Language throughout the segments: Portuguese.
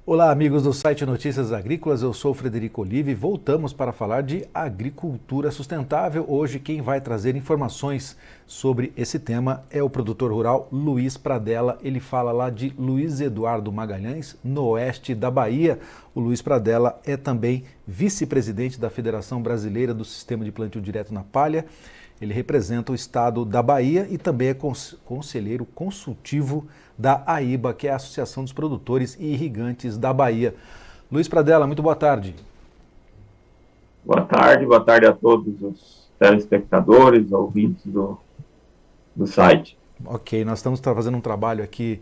Olá, amigos do site Notícias Agrícolas, eu sou Frederico Olive e voltamos para falar de agricultura sustentável. Hoje quem vai trazer informações sobre esse tema é o produtor rural Luiz Pradella. Ele fala lá de Luiz Eduardo Magalhães, no oeste da Bahia. O Luiz Pradella é também vice-presidente da Federação Brasileira do Sistema de Plantio Direto na Palha. Ele representa o estado da Bahia e também é conselheiro consultivo da AIBA, que é a Associação dos Produtores e Irrigantes da Bahia. Luiz Pradella, muito boa tarde. Boa tarde a todos os telespectadores, ouvintes do site. Ok, nós estamos fazendo um trabalho aqui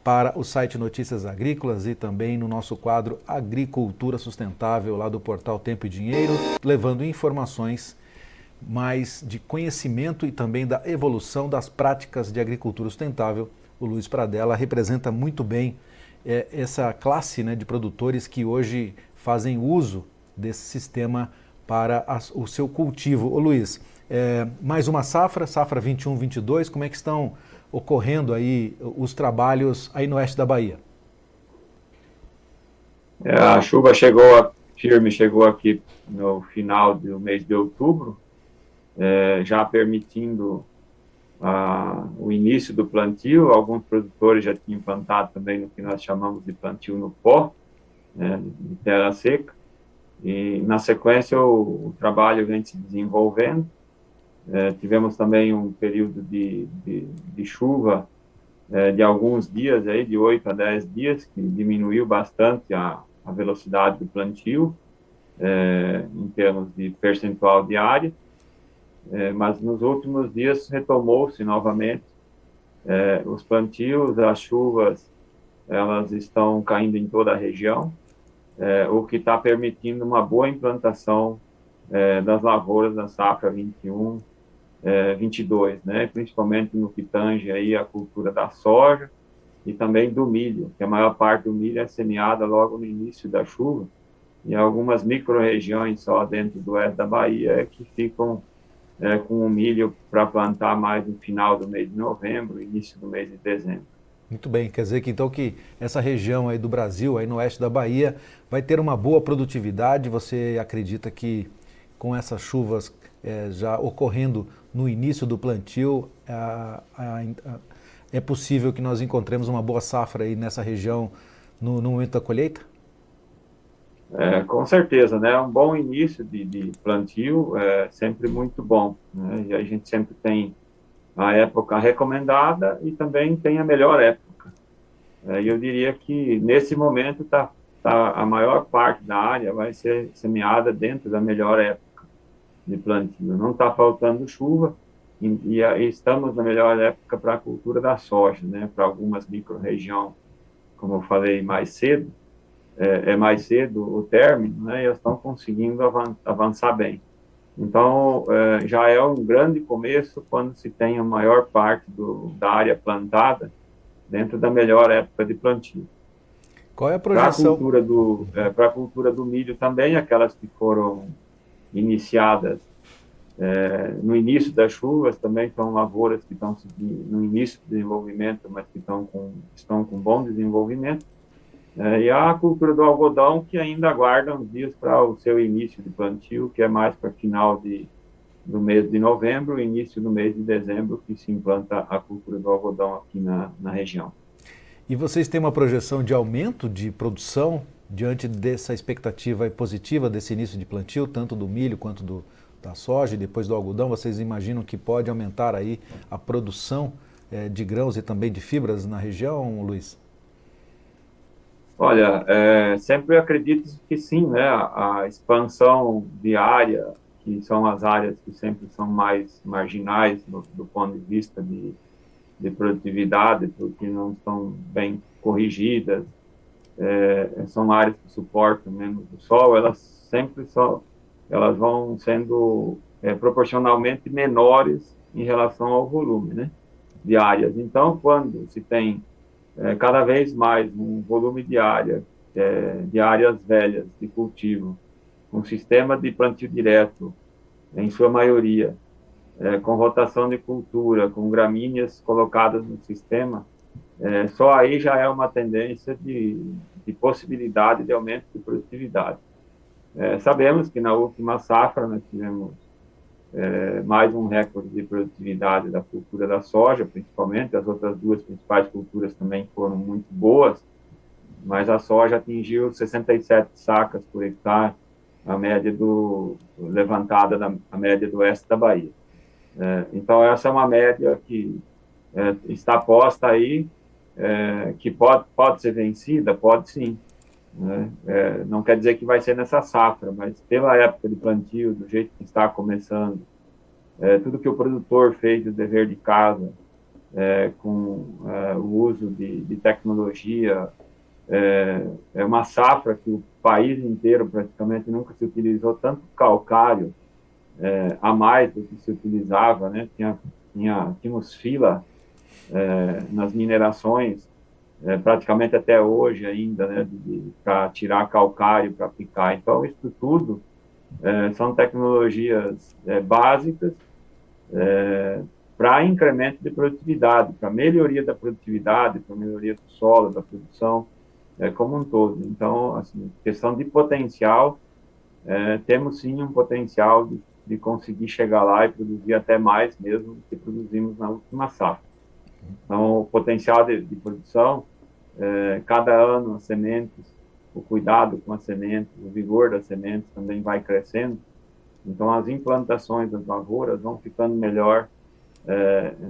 para o site Notícias Agrícolas e também no nosso quadro Agricultura Sustentável, lá do portal Tempo e Dinheiro, levando informações mais de conhecimento e também da evolução das práticas de agricultura sustentável. O Luiz Pradella representa muito bem essa classe, né, de produtores que hoje fazem uso desse sistema para o seu cultivo. Ô Luiz, mais uma safra 21-22, como é que estão ocorrendo aí os trabalhos aí no oeste da Bahia? A chuva firme chegou aqui no final do mês de outubro, já permitindo o início do plantio. Alguns produtores já tinham plantado também no que nós chamamos de plantio no pó, de terra seca, e na sequência o trabalho vem se desenvolvendo. Tivemos também um período de chuva de alguns dias, aí, de 8 a 10 dias, que diminuiu bastante a velocidade do plantio, em termos de percentual de área. Mas nos últimos dias retomou-se novamente os plantios. As chuvas elas estão caindo em toda a região, o que está permitindo uma boa implantação das lavouras da safra 21-22, né? Principalmente no que tange aí a cultura da soja e também do milho, que a maior parte do milho é semeada logo no início da chuva, e algumas micro-regiões só dentro do oeste da Bahia que ficam com o milho para plantar mais no final do mês de novembro, início do mês de dezembro. Muito bem, quer dizer que então que essa região aí do Brasil, aí no oeste da Bahia, vai ter uma boa produtividade. Você acredita que com essas chuvas já ocorrendo no início do plantio, é possível que nós encontremos uma boa safra aí nessa região no momento da colheita? Com certeza, né? Um bom início de plantio é sempre muito bom, né? E a gente sempre tem a época recomendada e também tem a melhor época. E eu diria que nesse momento a maior parte da área vai ser semeada dentro da melhor época de plantio. Não está faltando chuva e estamos na melhor época para a cultura da soja, né? Para algumas micro-regiões, como eu falei mais cedo, mais cedo o término, né? E eles estão conseguindo avançar bem. Então, já é um grande começo quando se tem a maior parte da área plantada dentro da melhor época de plantio. Qual é a Para projeção? a cultura do milho também, aquelas que foram iniciadas no início das chuvas, também são lavouras que estão no início do desenvolvimento, mas que estão com bom desenvolvimento. E a cultura do algodão, que ainda aguarda uns dias para o seu início de plantio, que é mais para final do mês de novembro, início do mês de dezembro, que se implanta a cultura do algodão aqui na região. E vocês têm uma projeção de aumento de produção diante dessa expectativa positiva desse início de plantio, tanto do milho quanto da soja e depois do algodão? Vocês imaginam que pode aumentar aí a produção de grãos e também de fibras na região, Luiz? Olha, sempre acredito que sim, né? A expansão de área, que são as áreas que sempre são mais marginais do ponto de vista de produtividade, porque não estão bem corrigidas, são áreas que suportam menos o sol, elas vão sendo proporcionalmente menores em relação ao volume, né, de áreas. Então, quando se tem cada vez mais um volume de áreas velhas de cultivo, um sistema de plantio direto, em sua maioria, com rotação de cultura, com gramíneas colocadas no sistema, só aí já é uma tendência de possibilidade de aumento de produtividade. Sabemos que na última safra nós tivemos mais um recorde de produtividade da cultura da soja, principalmente. As outras duas principais culturas também foram muito boas, mas a soja atingiu 67 sacas por hectare, a média levantada a média do oeste da Bahia. Então, essa é uma média que está posta aí, que pode ser vencida, pode sim. Né? Não quer dizer que vai ser nessa safra, mas pela época de plantio, do jeito que está começando, tudo que o produtor fez, o dever de casa, com o uso de tecnologia, é uma safra que o país inteiro praticamente nunca se utilizou tanto calcário a mais do que se utilizava, né? Tínhamos fila nas minerações, praticamente até hoje ainda, né? Para tirar calcário, para aplicar. Então, isso tudo são tecnologias básicas para incremento de produtividade, para melhoria da produtividade, para melhoria do solo, da produção como um todo. Então, assim, questão de potencial, temos sim um potencial de conseguir chegar lá e produzir até mais mesmo do que produzimos na última safra. Então, o potencial de produção, cada ano as sementes, o cuidado com as sementes, o vigor das sementes também vai crescendo. Então, as implantações das lavouras vão ficando melhor,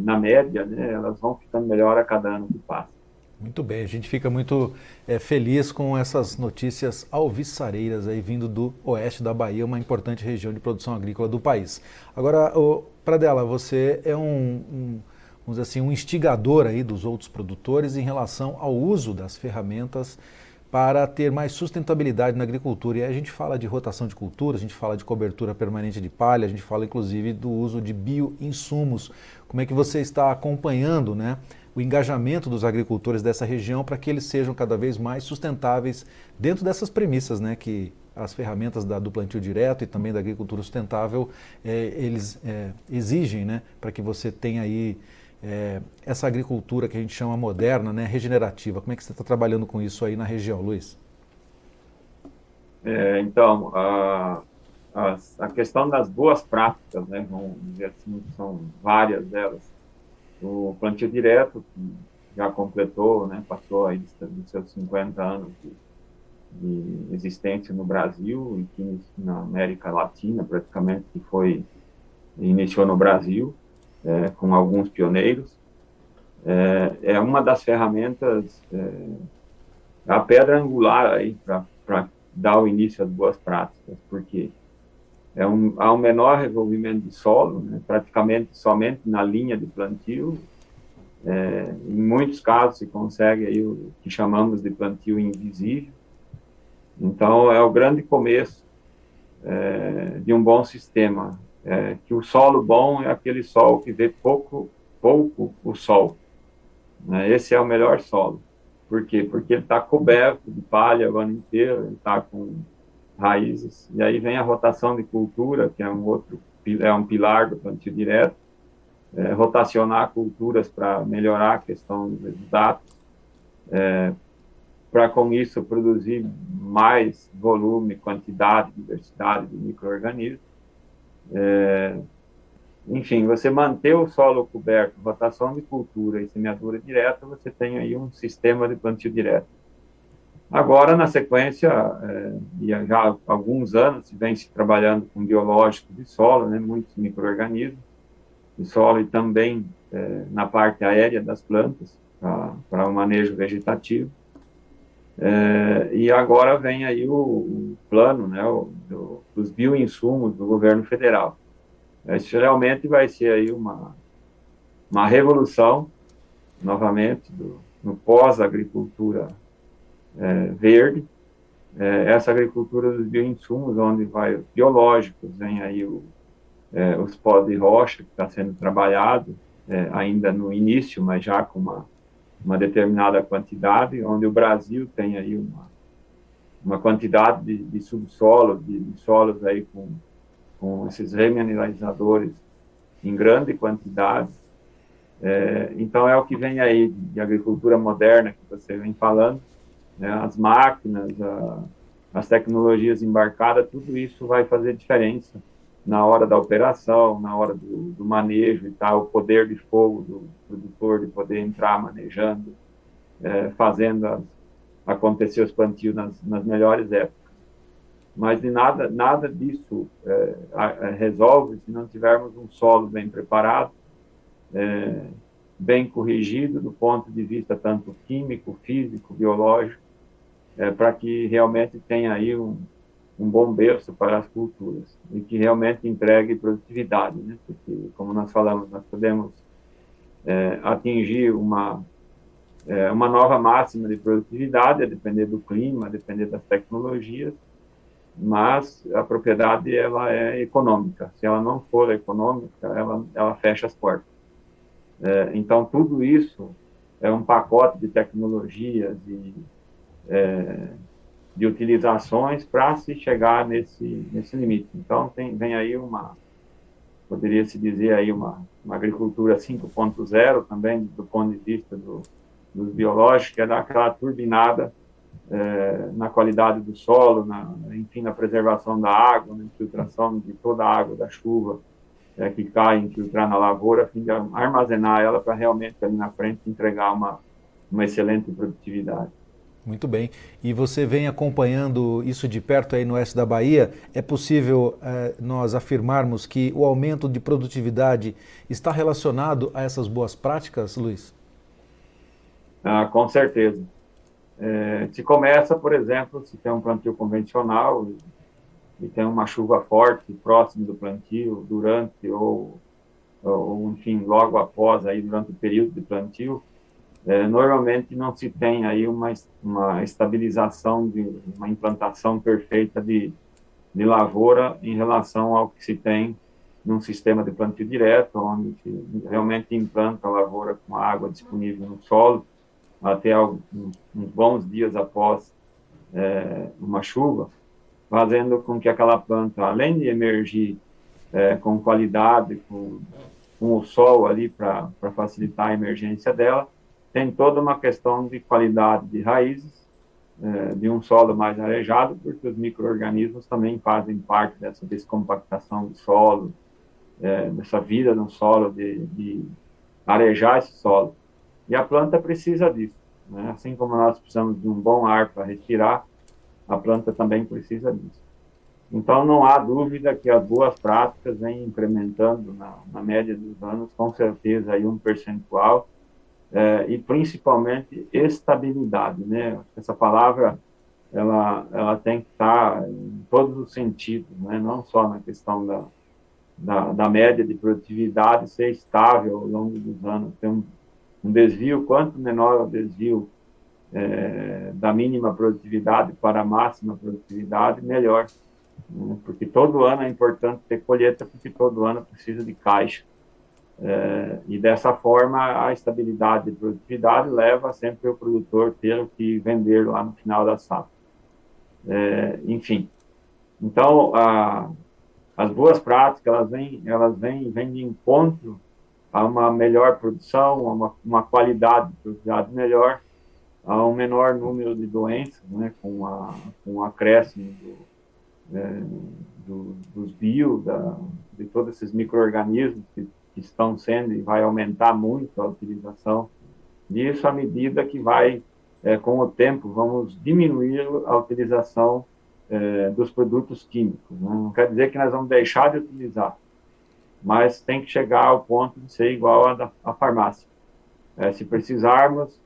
na média, né, elas vão ficando melhor a cada ano que passa. Muito bem, a gente fica muito feliz com essas notícias alviçareiras aí vindo do oeste da Bahia, uma importante região de produção agrícola do país. Agora, Pradella, você é vamos dizer assim, um instigador aí dos outros produtores em relação ao uso das ferramentas para ter mais sustentabilidade na agricultura. E aí a gente fala de rotação de cultura, a gente fala de cobertura permanente de palha, a gente fala inclusive do uso de bioinsumos. Como é que você está acompanhando, né, o engajamento dos agricultores dessa região para que eles sejam cada vez mais sustentáveis dentro dessas premissas, né, que as ferramentas do plantio direto e também da agricultura sustentável eles exigem, né, para que você tenha aí essa agricultura que a gente chama moderna, né, regenerativa. Como é que você está trabalhando com isso aí na região, Luiz? Então, a questão das boas práticas, né, vamos dizer assim, são várias delas. O plantio direto, que já completou, né, passou aí dos seus 50 anos de existência no Brasil e que na América Latina, praticamente, que iniciou no Brasil, com alguns pioneiros. É uma das ferramentas, a pedra angular aí para dar o início às boas práticas, porque há um menor revolvimento de solo, né, praticamente somente na linha de plantio. Em muitos casos se consegue aí o que chamamos de plantio invisível. Então, é o grande começo de um bom sistema. Que o solo bom é aquele solo que vê pouco o sol. Né? Esse é o melhor solo. Por quê? Porque ele está coberto de palha o ano inteiro, ele está com raízes. E aí vem a rotação de cultura, que é um pilar do plantio direto. Rotacionar culturas para melhorar a questão dos resultados, para com isso produzir mais volume, quantidade, diversidade de micro-organismos. Enfim, você manter o solo coberto, rotação de cultura e semeadura direta, você tem aí um sistema de plantio direto. Agora, na sequência, e já há alguns anos, vem se trabalhando com biológicos de solo, né, muitos micro-organismos de solo e também na parte aérea das plantas, para o manejo vegetativo. E agora vem aí o plano, né, dos bioinsumos do governo federal. Isso realmente vai ser aí uma revolução, novamente, no pós-agricultura verde. Essa agricultura dos bioinsumos, onde vai os biológicos, vem aí os pós de rocha, que está sendo trabalhado ainda no início, mas já com uma determinada quantidade, onde o Brasil tem aí uma quantidade de subsolo, de solos aí com esses remineralizadores em grande quantidade. Então, é o que vem aí de agricultura moderna que você vem falando, né, as máquinas, as tecnologias embarcadas, tudo isso vai fazer diferença na hora da operação, na hora do manejo e tal, o poder de fogo do produtor de poder entrar manejando, fazendo acontecer os plantios nas melhores épocas. Mas de nada disso resolve se não tivermos um solo bem preparado, bem corrigido do ponto de vista tanto químico, físico, biológico, para que realmente tenha aí um bom berço para as culturas e que realmente entregue produtividade, né? Porque, como nós falamos, nós podemos atingir uma nova máxima de produtividade, a depender do clima, a depender das tecnologias, mas a propriedade ela é econômica. Se ela não for econômica, ela fecha as portas. Então, tudo isso é um pacote de tecnologias e de utilizações para se chegar nesse limite. Então, vem aí poderia se dizer aí uma agricultura 5.0 também, do ponto de vista dos biológicos, que é dar aquela turbinada na qualidade do solo, enfim, na preservação da água, na infiltração de toda a água da chuva que cai, infiltrar na lavoura, a fim de armazenar ela para realmente ali na frente entregar uma excelente produtividade. Muito bem. E você vem acompanhando isso de perto aí no oeste da Bahia. É possível nós afirmarmos que o aumento de produtividade está relacionado a essas boas práticas, Luiz? Com certeza. Se começa, por exemplo, se tem um plantio convencional e tem uma chuva forte próximo do plantio, durante ou enfim, logo após, aí, durante o período de plantio, normalmente não se tem aí uma estabilização, uma implantação perfeita de lavoura em relação ao que se tem num sistema de plantio direto, onde se realmente implanta a lavoura com a água disponível no solo, até uns bons dias após uma chuva, fazendo com que aquela planta, além de emergir com qualidade, com o sol ali para facilitar a emergência dela, tem toda uma questão de qualidade de raízes, de um solo mais arejado, porque os micro-organismos também fazem parte dessa descompactação do solo, dessa vida no solo, de arejar esse solo. E a planta precisa disso, né? Assim como nós precisamos de um bom ar para respirar, a planta também precisa disso. Então, não há dúvida que as boas práticas vêm incrementando na média dos anos, com certeza, aí um percentual, e principalmente estabilidade, né? Essa palavra ela tem que estar em todos os sentidos, né? Não só na questão da média de produtividade ser estável ao longo dos anos. Tem um desvio, quanto menor o desvio da mínima produtividade para a máxima produtividade, melhor, né? Porque todo ano é importante ter colheita, porque todo ano precisa de caixa. E dessa forma a estabilidade de produtividade leva sempre o produtor ter que vender lá no final da safra. Enfim, então as boas práticas elas vêm de encontro a uma melhor produção, a uma qualidade de produtividade melhor, a um menor número de doenças, né, com o acréscimo dos de todos esses micro-organismos que estão sendo, e vai aumentar muito a utilização disso à medida que com o tempo, vamos diminuir a utilização dos produtos químicos, né? Não quer dizer que nós vamos deixar de utilizar, mas tem que chegar ao ponto de ser igual à farmácia. Se precisarmos,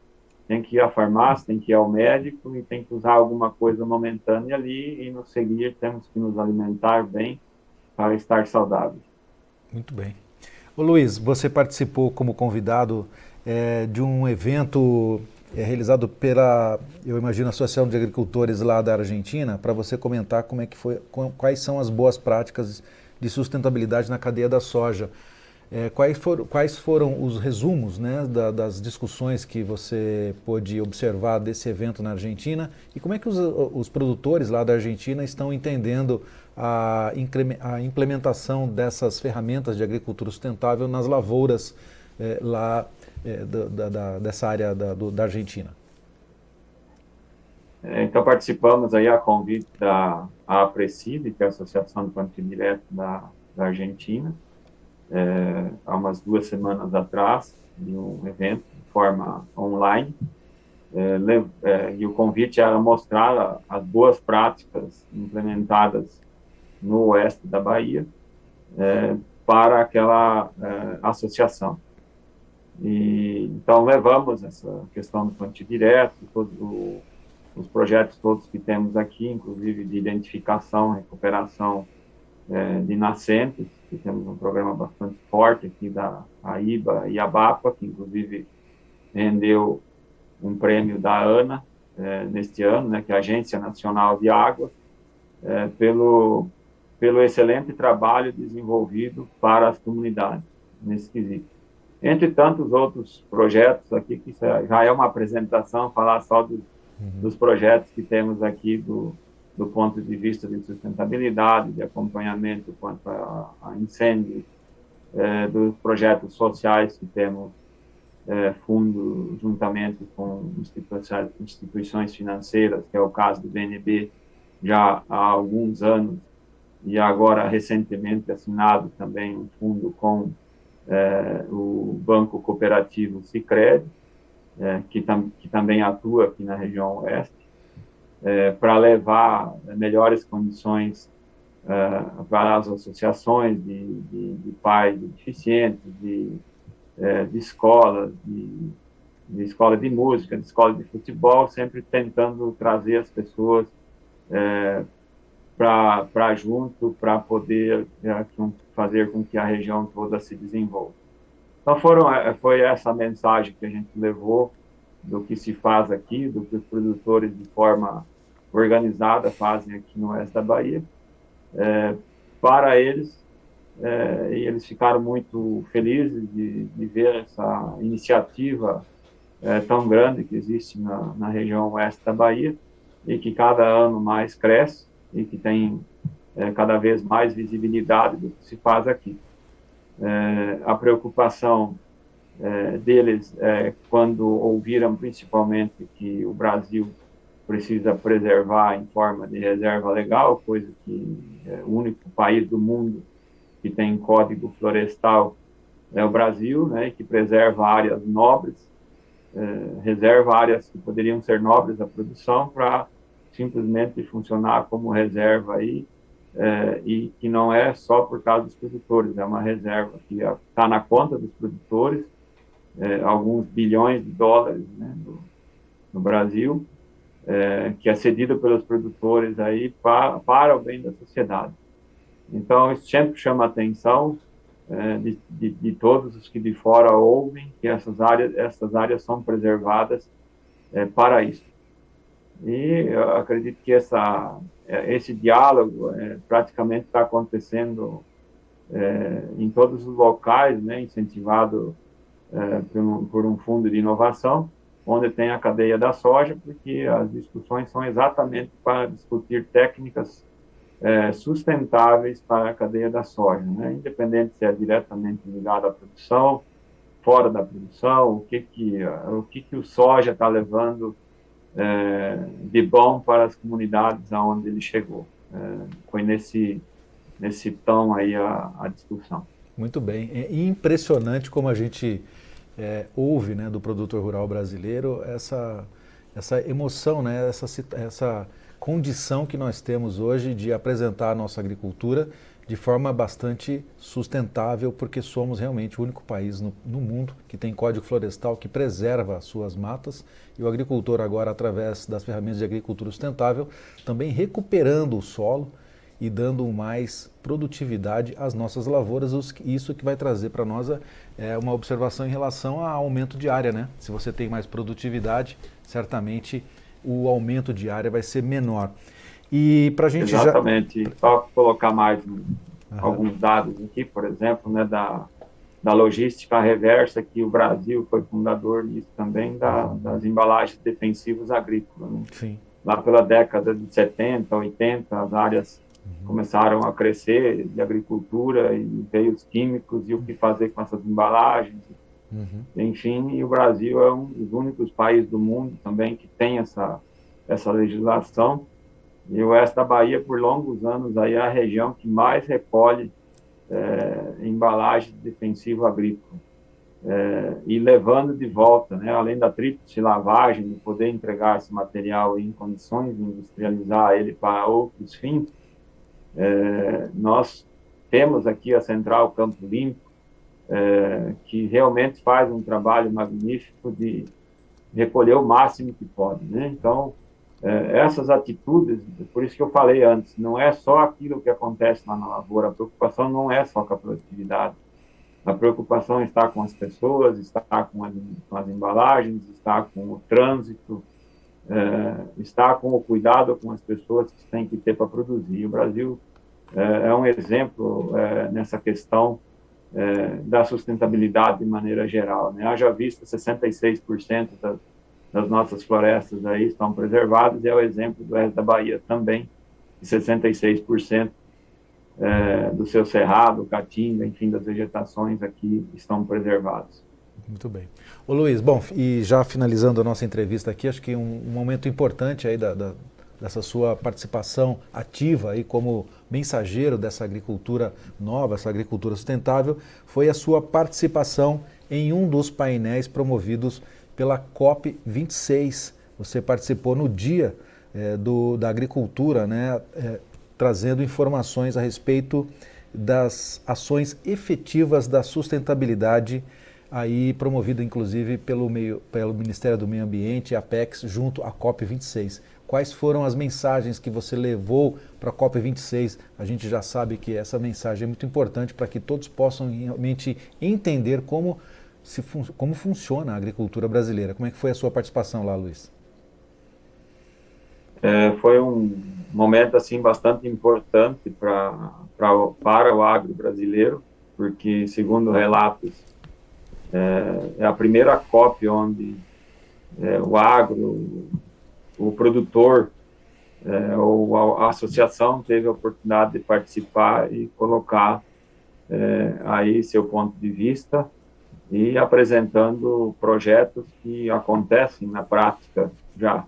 tem que ir à farmácia, tem que ir ao médico e tem que usar alguma coisa momentânea ali, e no seguir temos que nos alimentar bem para estar saudáveis. Muito bem. Ô Luiz, você participou como convidado de um evento realizado pela, eu imagino, Associação de Agricultores lá da Argentina, para você comentar como é que foi, quais são as boas práticas de sustentabilidade na cadeia da soja. Quais foram os resumos, né, das discussões que você pôde observar desse evento na Argentina, e como é que os produtores lá da Argentina estão entendendo a implementação dessas ferramentas de agricultura sustentável nas lavouras lá dessa área da Argentina? Então, participamos aí a convite da APRESID, que é a Associação do Plantio Direto da Argentina, há umas 2 semanas atrás, de um evento de forma online, e o convite era mostrar as boas práticas implementadas no oeste da Bahia para aquela associação. Então, levamos essa questão do plantio direto, os projetos todos que temos aqui, inclusive de identificação, recuperação de nascentes, que temos um programa bastante forte aqui da AIBA e ABAPA, que inclusive rendeu um prêmio da ANA neste ano, né, que é a Agência Nacional de Água, pelo excelente trabalho desenvolvido para as comunidades nesse quesito. Entre tantos outros projetos aqui, que já é uma apresentação, falar só dos projetos que temos aqui do ponto de vista de sustentabilidade, de acompanhamento quanto a incêndios, dos projetos sociais que temos fundo juntamente com instituições financeiras, que é o caso do BNB, já há alguns anos, e agora recentemente assinado também um fundo com o Banco Cooperativo Sicredi, que também atua aqui na região oeste, para levar melhores condições para as associações de pais de deficientes, de escolas, de escola de música, de escola de futebol, sempre tentando trazer as pessoas para junto, para poder fazer com que a região toda se desenvolva. Então, foi essa mensagem que a gente levou do que se faz aqui, do que os produtores de forma organizada fazem aqui no oeste da Bahia, para eles, e eles ficaram muito felizes de ver essa iniciativa tão grande que existe na região oeste da Bahia e que cada ano mais cresce e que tem cada vez mais visibilidade do que se faz aqui. A preocupação deles quando ouviram principalmente que o Brasil precisa preservar em forma de reserva legal, coisa que é o único país do mundo que tem código florestal é o Brasil, né, que preserva áreas nobres, reserva áreas que poderiam ser nobres à produção para simplesmente funcionar como reserva aí, e que não é só por causa dos produtores, é uma reserva que está na conta dos produtores, alguns bilhões de dólares, né, no Brasil, que é cedido pelos produtores aí para o bem da sociedade. Então, isso sempre chama a atenção de todos os que de fora ouvem que essas áreas são preservadas para isso. E eu acredito que esse diálogo praticamente está acontecendo em todos os locais, né, incentivado por um fundo de inovação, onde tem a cadeia da soja, porque as discussões são exatamente para discutir técnicas sustentáveis para a cadeia da soja, né? Independente se é diretamente ligado à produção, fora da produção, o que o soja está levando de bom para as comunidades aonde ele chegou. Foi nesse tom aí a discussão. Muito bem. É impressionante como a gente ouve, né, do produtor rural brasileiro essa emoção, né, essa condição que nós temos hoje de apresentar a nossa agricultura de forma bastante sustentável, porque somos realmente o único país no mundo que tem código florestal que preserva as suas matas, e o agricultor agora, através das ferramentas de agricultura sustentável, também recuperando o solo e dando mais produtividade às nossas lavouras. Isso que vai trazer para nós uma observação em relação ao aumento de área, né? Se você tem mais produtividade, certamente o aumento de área vai ser menor. E para a gente Exatamente. Só colocar mais alguns dados aqui, por exemplo, né, da logística reversa, que o Brasil foi fundador disso também, das embalagens defensivas agrícolas. Né? Sim. Lá pela década de 70, 80, as áreas começaram a crescer de agricultura e veio os químicos e o que fazer com essas embalagens. Enfim, e o Brasil é um dos únicos países do mundo também que tem essa essa legislação, e o oeste da Bahia, por longos anos, aí é a região que mais recolhe embalagem de defensivo agrícola, e levando de volta, né, além da tríplice lavagem, de poder entregar esse material em condições de industrializar ele para outros fins, nós temos aqui a Central Campo Limpo, que realmente faz um trabalho magnífico de recolher o máximo que pode, né? Então, essas atitudes, por isso que eu falei antes, não é só aquilo que acontece lá na lavoura, a preocupação não é só com a produtividade, a preocupação está com as pessoas, está com as embalagens, está com o trânsito, está com o cuidado com as pessoas que têm que ter para produzir. O Brasil é um exemplo nessa questão da sustentabilidade de maneira geral, né? Haja vista 66% das nossas florestas aí estão preservadas, e é o exemplo do oeste da Bahia também, de 66% do seu cerrado, caatinga, enfim, das vegetações aqui estão preservadas. Muito bem. Ô Luiz, bom, e já finalizando a nossa entrevista aqui, acho que um momento importante aí dessa sua participação ativa aí como mensageiro dessa agricultura nova, essa agricultura sustentável, foi a sua participação em um dos painéis promovidos pela COP26. Você participou no dia da agricultura, né, trazendo informações a respeito das ações efetivas da sustentabilidade, aí promovido inclusive pelo Ministério do Meio Ambiente, a Apex, junto à COP26. Quais foram as mensagens que você levou para a COP26? A gente já sabe que essa mensagem é muito importante para que todos possam realmente entender como funciona a agricultura brasileira. Como é que foi a sua participação lá, Luiz? Foi um momento assim bastante importante para o agro brasileiro, porque, segundo relatos, é a primeira COP onde o agro, o produtor ou a associação teve a oportunidade de participar e colocar aí seu ponto de vista e apresentando projetos que acontecem na prática já.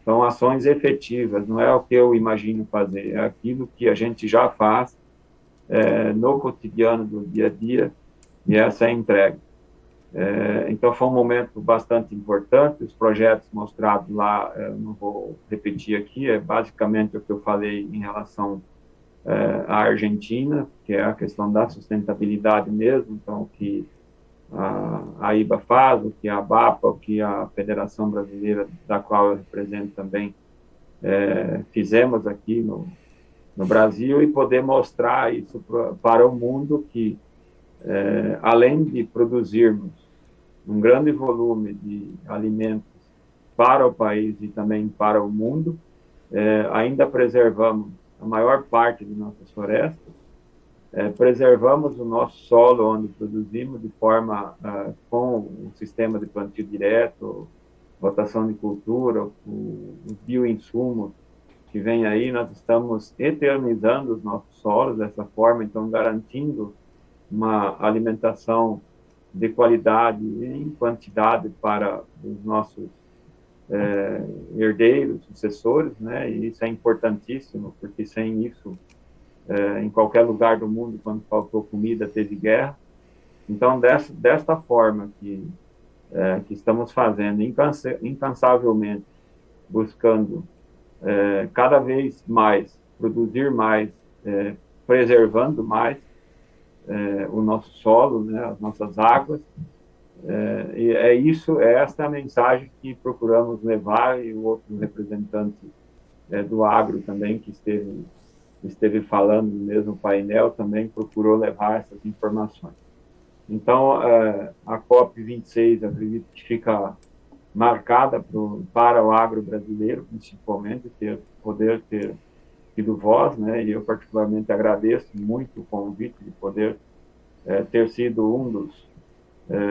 São ações efetivas, não é o que eu imagino fazer, é aquilo que a gente já faz no cotidiano do dia a dia, e essa é a entrega. Então, foi um momento bastante importante. Os projetos mostrados lá, eu não vou repetir aqui, é basicamente o que eu falei em relação à Argentina, que é a questão da sustentabilidade mesmo, então, o que a IBA faz, o que a ABAPA, o que a Federação Brasileira, da qual eu represento também, fizemos aqui no Brasil, e poder mostrar isso para o mundo que, além de produzirmos um grande volume de alimentos para o país e também para o mundo, ainda preservamos a maior parte de nossas florestas, preservamos o nosso solo onde produzimos de forma com o sistema de plantio direto, rotação de cultura, os bioinsumos que vem aí. Nós estamos eternizando os nossos solos dessa forma, então garantindo uma alimentação de qualidade e em quantidade para os nossos herdeiros, sucessores, né? E isso é importantíssimo, porque sem isso, em qualquer lugar do mundo, quando faltou comida, teve guerra. Então, desta forma que estamos fazendo incansavelmente, buscando cada vez mais, produzir mais, preservando mais o nosso solo, né, as nossas águas, e esta é a mensagem que procuramos levar, e o outro representante do agro também, que esteve falando no mesmo painel, também procurou levar essas informações. Então, a COP26, acredito que fica marcada para o agro brasileiro, principalmente, poder ter tido voz, né? E eu particularmente agradeço muito o convite de poder ter sido um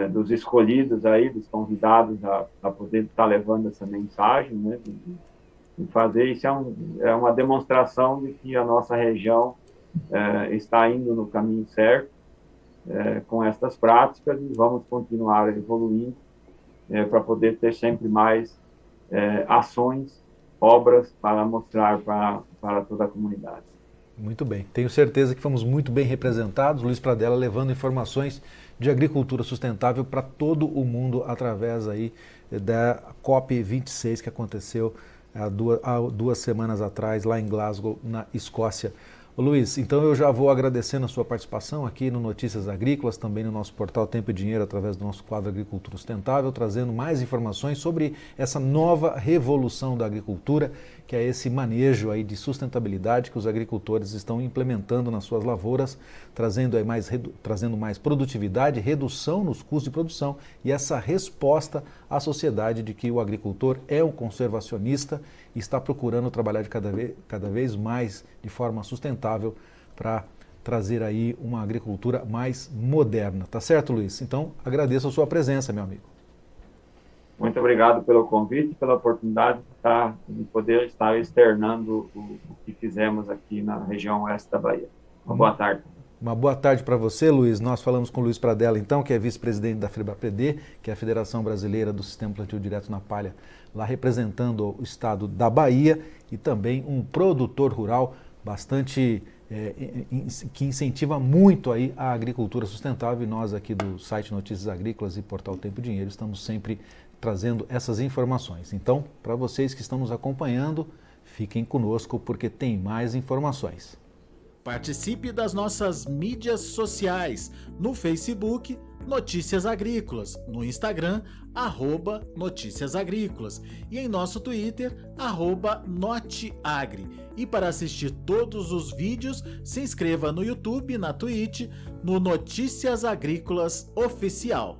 dos escolhidos aí, dos convidados a poder estar levando essa mensagem, né? E fazer isso é uma demonstração de que a nossa região está indo no caminho certo com estas práticas, e vamos continuar evoluindo para poder ter sempre mais ações obras para mostrar para toda a comunidade. Muito bem. Tenho certeza que fomos muito bem representados, Luiz Pradella levando informações de agricultura sustentável para todo o mundo através aí da COP26 que aconteceu há 2 semanas atrás lá em Glasgow, na Escócia. Ô Luiz, então eu já vou agradecendo a sua participação aqui no Notícias Agrícolas, também no nosso portal Tempo e Dinheiro, através do nosso quadro Agricultura Sustentável, trazendo mais informações sobre essa nova revolução da agricultura, que é esse manejo aí de sustentabilidade que os agricultores estão implementando nas suas lavouras, trazendo mais produtividade, redução nos custos de produção e essa resposta à sociedade de que o agricultor é um conservacionista e está procurando trabalhar cada vez mais de forma sustentável para trazer aí uma agricultura mais moderna. Tá certo, Luiz? Então, agradeço a sua presença, meu amigo. Muito obrigado pelo convite, pela oportunidade de poder estar externando o que fizemos aqui na região oeste da Bahia. Uma boa tarde. Uma boa tarde para você, Luiz. Nós falamos com o Luiz Pradella, então, que é vice-presidente da FEBAPREDê, que é a Federação Brasileira do Sistema Plantio Direto na Palha, lá representando o estado da Bahia, e também um produtor rural bastante que incentiva muito aí a agricultura sustentável, e nós aqui do site Notícias Agrícolas e Portal Tempo e Dinheiro estamos sempre trazendo essas informações. Então, para vocês que estão nos acompanhando, fiquem conosco porque tem mais informações. Participe das nossas mídias sociais, no Facebook, Notícias Agrícolas, no Instagram, @Notícias Agrícolas e em nosso Twitter, @Noteagri. E para assistir todos os vídeos, se inscreva no YouTube, na Twitch, no Notícias Agrícolas Oficial.